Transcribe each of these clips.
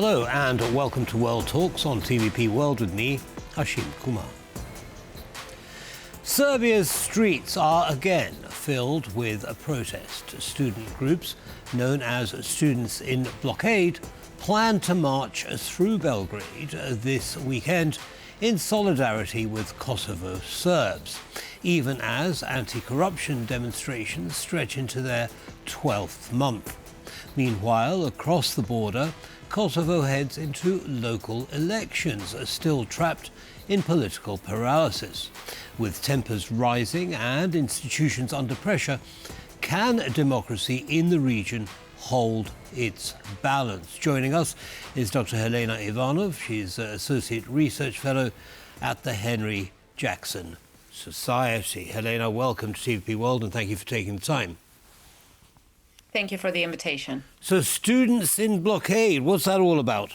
Hello and welcome to World Talks on TVP World with me, Hashim Kumar. Serbia's streets are again filled with protest. Student groups known as Students in Blockade plan to march through Belgrade this weekend in solidarity with Kosovo Serbs, even as anti-corruption demonstrations stretch into their 12th month. Meanwhile, across the border, Kosovo heads into local elections, still trapped in political paralysis. With tempers rising and institutions under pressure, can democracy in the region hold its balance? Joining us is Dr. Helena Ivanov. She's Associate Research Fellow at the Henry Jackson Society. Helena, welcome to TVP World and thank you for taking the time. Thank you for the invitation. So, Students in Blockade, what's that all about?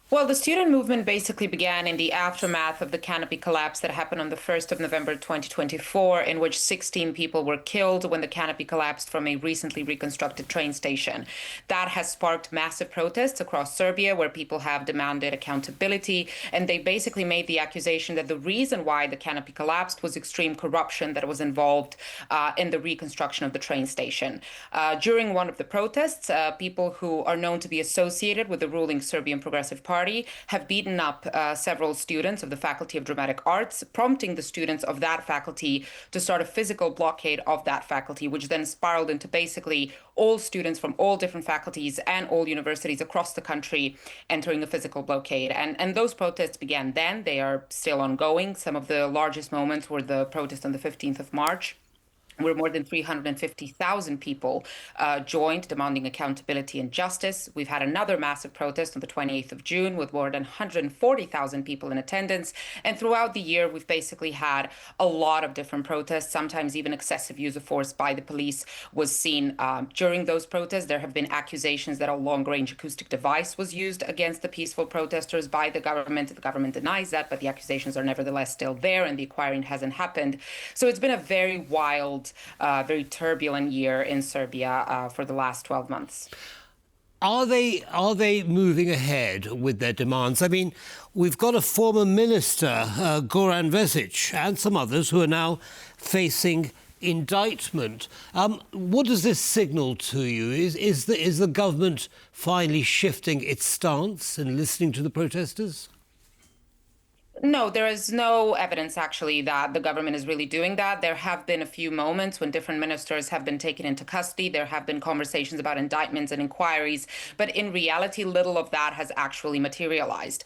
Well, the student movement basically began in the aftermath of the canopy collapse that happened on the 1st of November 2024, in which 16 people were killed when the canopy collapsed from a recently reconstructed train station. That has sparked massive protests across Serbia, where people have demanded accountability, and they basically made the accusation that the reason why the canopy collapsed was extreme corruption that was involved in the reconstruction of the train station. During one of the protests, people who are known to be associated with the ruling Serbian Progressive Party have beaten up several students of the Faculty of Dramatic Arts, prompting the students of that faculty to start a physical blockade of that faculty, which then spiraled into basically all students from all different faculties and all universities across the country entering a physical blockade. And those protests began then. They are still ongoing. Some of the largest moments were the protest on the 15th of March, where more than 350,000 people joined, demanding accountability and justice. We've had another massive protest on the 28th of June with more than 140,000 people in attendance. And throughout the year, we've basically had a lot of different protests. Sometimes even excessive use of force by the police was seen during those protests. There have been accusations that a long-range acoustic device was used against the peaceful protesters by the government. The government denies that, but the accusations are nevertheless still there, and the inquiry hasn't happened. So it's been a very wild, very turbulent year in Serbia for the last 12 months. Are they moving ahead with their demands? I mean, we've got a former minister, Goran Vesic, and some others who are now facing indictment. What does this signal to you? Is the government finally shifting its stance and listening to the protesters? No, there is no evidence, actually, that the government is really doing that. There have been a few moments when different ministers have been taken into custody. There have been conversations about indictments and inquiries, but in reality, little of that has actually materialized.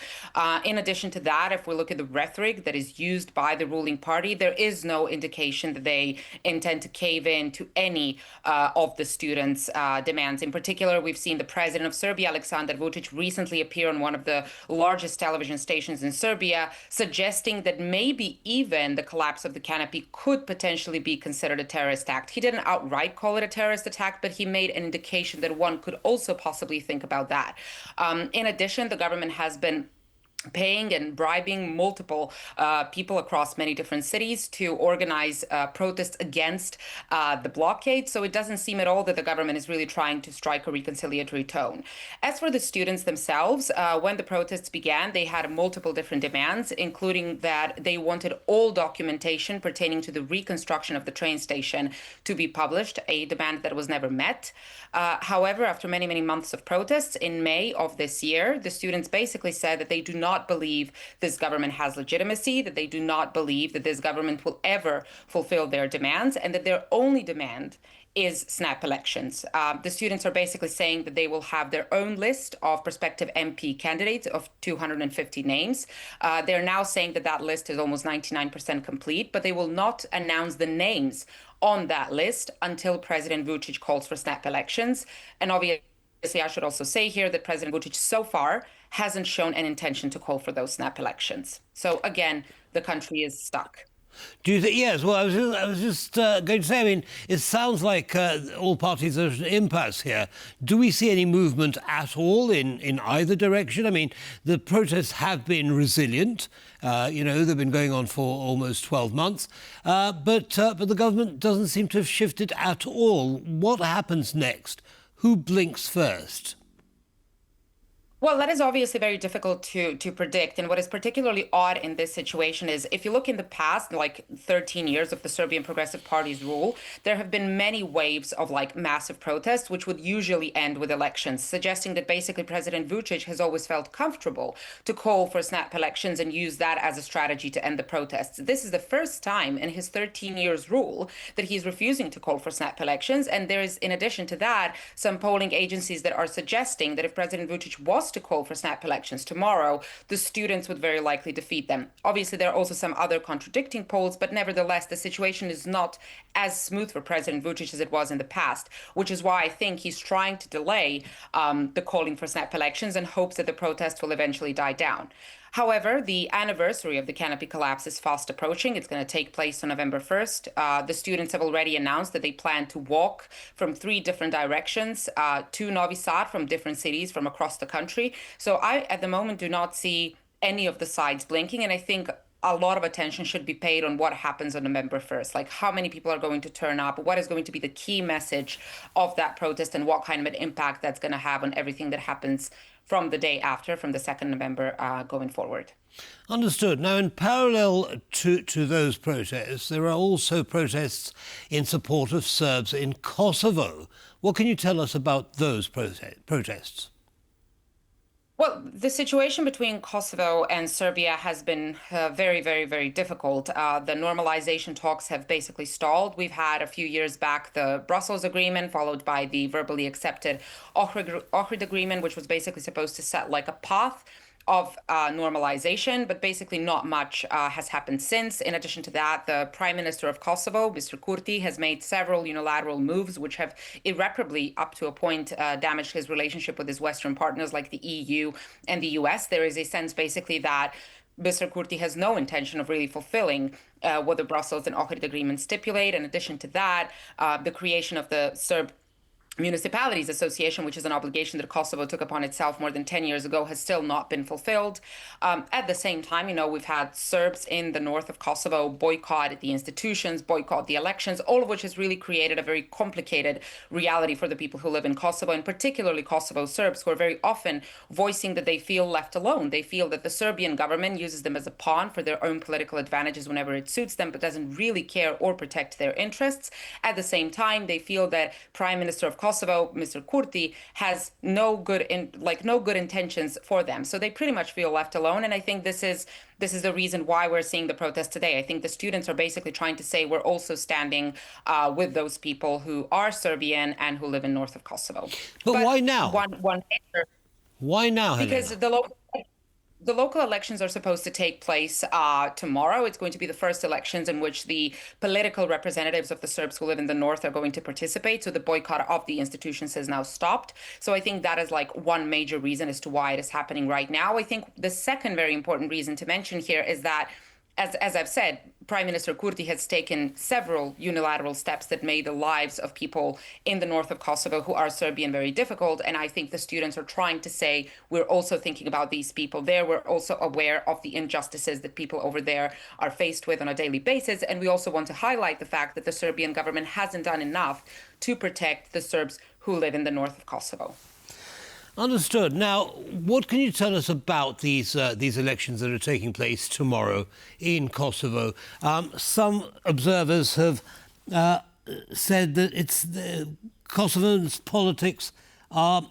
In addition to that, if we look at the rhetoric that is used by the ruling party, there is no indication that they intend to cave in to any of the students' demands. In particular, we've seen the president of Serbia, Aleksandar Vučić, recently appear on one of the largest television stations in Serbia, suggesting that maybe even the collapse of the canopy could potentially be considered a terrorist act. He didn't outright call it a terrorist attack, but he made an indication that one could also possibly think about that. In addition, the government has been paying and bribing multiple people across many different cities to organize protests against the blockade. So it doesn't seem at all that the government is really trying to strike a reconciliatory tone. As for the students themselves, when the protests began, they had multiple different demands, including that they wanted all documentation pertaining to the reconstruction of the train station to be published, a demand that was never met. However, after many, many months of protests, in May of this year, the students basically said that they do not believe this government has legitimacy, that they do not believe that this government will ever fulfill their demands, and that their only demand is snap elections. The students are basically saying that they will have their own list of prospective MP candidates of 250 names. They're now saying that that list is almost 99% complete, but they will not announce the names on that list until President Vučić calls for snap elections. And obviously, I should also say here that President Vučić so far hasn't shown an intention to call for those snap elections. So again, the country is stuck. Do you think? Yes. Well, I was just going to say. I mean, it sounds like all parties are at an impasse here. Do we see any movement at all in either direction? I mean, the protests have been resilient. They've been going on for almost 12 months, but the government doesn't seem to have shifted at all. What happens next? Who blinks first? Well, that is obviously very difficult to predict. And what is particularly odd in this situation is if you look in the past, like 13 years of the Serbian Progressive Party's rule, there have been many waves of like massive protests, which would usually end with elections, suggesting that basically President Vucic has always felt comfortable to call for snap elections and use that as a strategy to end the protests. This is the first time in his 13 years rule that he's refusing to call for snap elections. And there is, in addition to that, some polling agencies that are suggesting that if President Vucic was to call for snap elections tomorrow, the students would very likely defeat them. Obviously, there are also some other contradicting polls, but nevertheless, the situation is not as smooth for President Vucic as it was in the past, which is why I think he's trying to delay the calling for snap elections and hopes that the protests will eventually die down. However, the anniversary of the canopy collapse is fast approaching. It's going to take place on November 1st. The students have already announced that they plan to walk from three different directions to Novi Sad from different cities from across the country. So I, at the moment, do not see any of the sides blinking. And I think a lot of attention should be paid on what happens on November 1st, like how many people are going to turn up, what is going to be the key message of that protest, and what kind of an impact that's going to have on everything that happens from the day after, from the 2nd November going forward. Understood. Now, in parallel to those protests, there are also protests in support of Serbs in Kosovo. What can you tell us about those protests? Well, the situation between Kosovo and Serbia has been very, very, very difficult. The normalization talks have basically stalled. We've had a few years back the Brussels Agreement, followed by the verbally accepted Ohrid Agreement, which was basically supposed to set like a path of normalization, but basically not much has happened since. In addition to that, the Prime Minister of Kosovo, Mr. Kurti, has made several unilateral moves which have irreparably, up to a point, damaged his relationship with his Western partners like the EU and the US. There is a sense basically that Mr. Kurti has no intention of really fulfilling what the Brussels and Ohrid Agreement stipulate. In addition to that, the creation of the Serb Municipalities Association, which is an obligation that Kosovo took upon itself more than 10 years ago, has still not been fulfilled. At the same time, we've had Serbs in the north of Kosovo boycott the institutions, boycott the elections, all of which has really created a very complicated reality for the people who live in Kosovo, and particularly Kosovo Serbs, who are very often voicing that they feel left alone. They feel that the Serbian government uses them as a pawn for their own political advantages whenever it suits them, but doesn't really care or protect their interests. At the same time, they feel that Prime Minister of Kosovo, Mr. Kurti, has no good intentions for them. So they pretty much feel left alone. And I think this is the reason why we're seeing the protest today. I think the students are basically trying to say we're also standing with those people who are Serbian and who live in north of Kosovo. But why now? Why now, Helena? Because the local elections are supposed to take place tomorrow. It's going to be the first elections in which the political representatives of the Serbs who live in the north are going to participate. So the boycott of the institutions has now stopped. So I think that is like one major reason as to why it is happening right now. I think the second very important reason to mention here is that, as I've said, Prime Minister Kurti has taken several unilateral steps that made the lives of people in the north of Kosovo who are Serbian very difficult. And I think the students are trying to say, we're also thinking about these people there. We're also aware of the injustices that people over there are faced with on a daily basis. And we also want to highlight the fact that the Serbian government hasn't done enough to protect the Serbs who live in the north of Kosovo. Understood. Now, what can you tell us about these elections that are taking place tomorrow in Kosovo? Some observers have said that it's Kosovo's politics are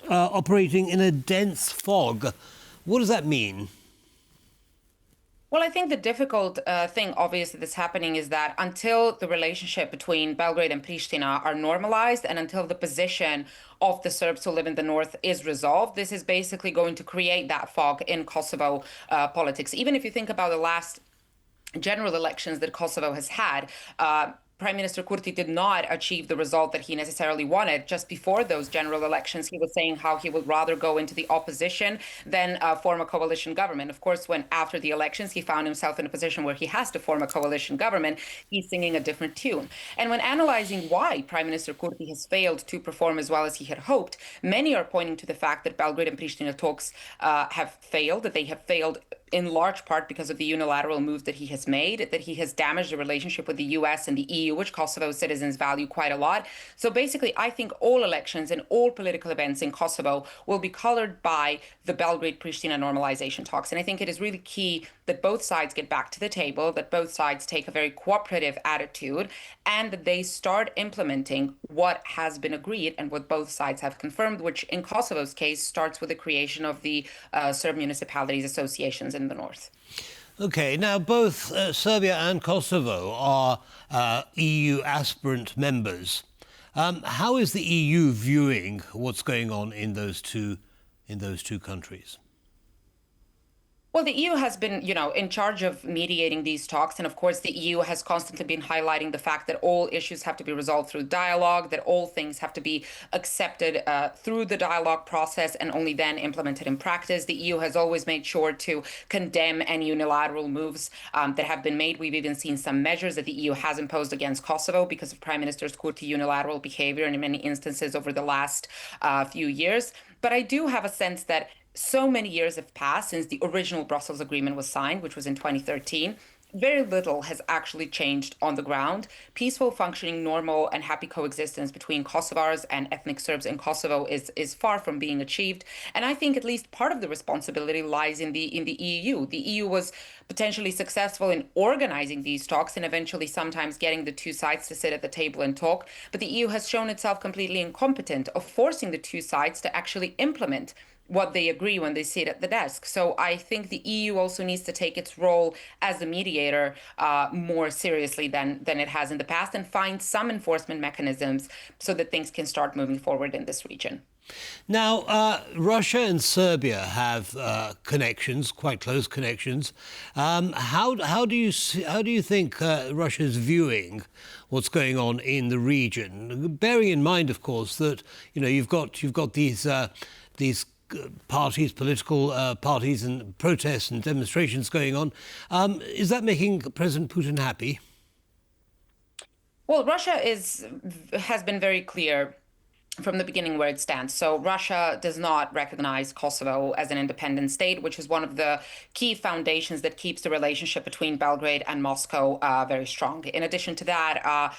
operating in a dense fog. What does that mean? Well, I think the difficult thing, obviously, that's happening is that until the relationship between Belgrade and Pristina are normalized and until the position of the Serbs who live in the north is resolved, this is basically going to create that fog in Kosovo politics. Even if you think about the last general elections that Kosovo has had, Prime Minister Kurti did not achieve the result that he necessarily wanted. Just before those general elections, he was saying how he would rather go into the opposition than form a coalition government. Of course, when after the elections, he found himself in a position where he has to form a coalition government, he's singing a different tune. And when analyzing why Prime Minister Kurti has failed to perform as well as he had hoped, many are pointing to the fact that Belgrade and Pristina talks have failed, that they have failed in large part because of the unilateral move that he has made, that he has damaged the relationship with the US and the EU, which Kosovo citizens value quite a lot. So basically, I think all elections and all political events in Kosovo will be colored by the Belgrade-Pristina normalization talks. And I think it is really key that both sides get back to the table, that both sides take a very cooperative attitude, and that they start implementing what has been agreed and what both sides have confirmed, which in Kosovo's case starts with the creation of the Serb municipalities associations in the north. Okay, now both Serbia and Kosovo are EU aspirant members. How is the EU viewing what's going on in those two countries? Well, the EU has been, in charge of mediating these talks. And of course, the EU has constantly been highlighting the fact that all issues have to be resolved through dialogue, that all things have to be accepted through the dialogue process and only then implemented in practice. The EU has always made sure to condemn any unilateral moves that have been made. We've even seen some measures that the EU has imposed against Kosovo because of Prime Minister Kurti's unilateral behavior in many instances over the last few years. But I do have a sense that so many years have passed since the original Brussels Agreement was signed, which was in 2013. Very little has actually changed on the ground. Peaceful, functioning, normal, and happy coexistence between Kosovars and ethnic Serbs in Kosovo is far from being achieved. And I think at least part of the responsibility lies in the EU. The EU was potentially successful in organizing these talks and eventually sometimes getting the two sides to sit at the table and talk. But the EU has shown itself completely incompetent of forcing the two sides to actually implement what they agree when they sit at the desk. So I think the EU also needs to take its role as the mediator more seriously than it has in the past and find some enforcement mechanisms so that things can start moving forward in this region. Now, Russia and Serbia have connections, quite close connections. How do you think Russia's viewing what's going on in the region? Bearing in mind, of course, that you've got these parties, political parties, and protests and demonstrations going on. Is that making President Putin happy? Well, Russia has been very clear from the beginning where it stands. So Russia does not recognize Kosovo as an independent state, which is one of the key foundations that keeps the relationship between Belgrade and Moscow very strong. In addition to that,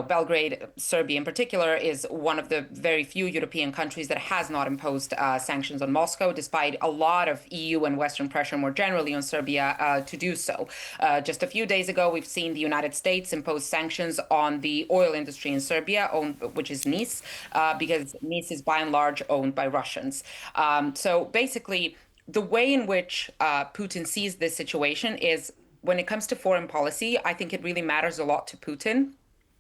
Belgrade, Serbia in particular, is one of the very few European countries that has not imposed sanctions on Moscow, despite a lot of EU and Western pressure more generally on Serbia to do so. Just a few days ago, we've seen the United States impose sanctions on the oil industry in Serbia, which is Nice, because Nice is by and large owned by Russians. So basically, the way in which Putin sees this situation is when it comes to foreign policy, I think it really matters a lot to Putin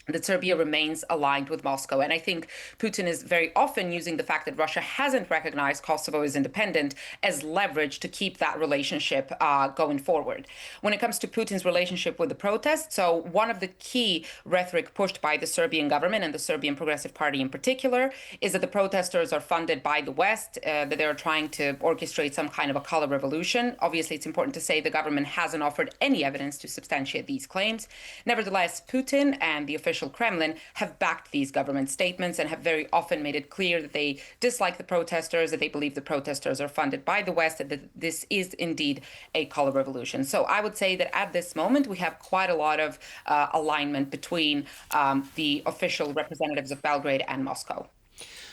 that Serbia remains aligned with Moscow. And I think Putin is very often using the fact that Russia hasn't recognized Kosovo as independent as leverage to keep that relationship going forward. When it comes to Putin's relationship with the protests, so one of the key rhetoric pushed by the Serbian government and the Serbian Progressive Party in particular is that the protesters are funded by the West, that they're trying to orchestrate some kind of a color revolution. Obviously, it's important to say the government hasn't offered any evidence to substantiate these claims. Nevertheless, Putin and the official Kremlin have backed these government statements and have very often made it clear that they dislike the protesters, that they believe the protesters are funded by the West, that this is indeed a color revolution. So I would say that at this moment, we have quite a lot of alignment between the official representatives of Belgrade and Moscow.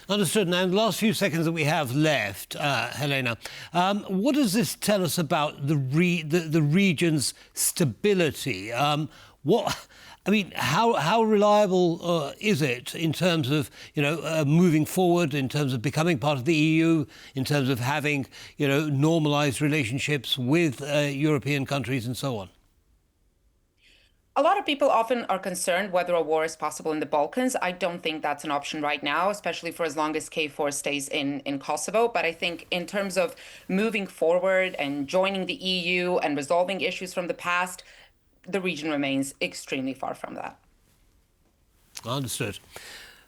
Understood. Now, in the last few seconds that we have left, Helena, what does this tell us about the region's stability? How reliable is it in terms of, moving forward, in terms of becoming part of the EU, in terms of having, normalized relationships with European countries and so on? A lot of people often are concerned whether a war is possible in the Balkans. I don't think that's an option right now, especially for as long as KFOR stays in Kosovo. But I think in terms of moving forward and joining the EU and resolving issues from the past, the region remains extremely far from that. Understood.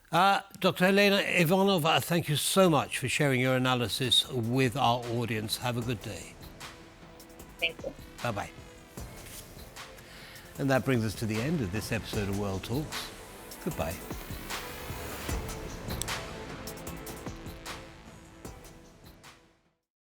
Dr. Helena Ivanov, thank you so much for sharing your analysis with our audience. Have a good day. Thank you. Bye-bye. And that brings us to the end of this episode of World Talks. Goodbye.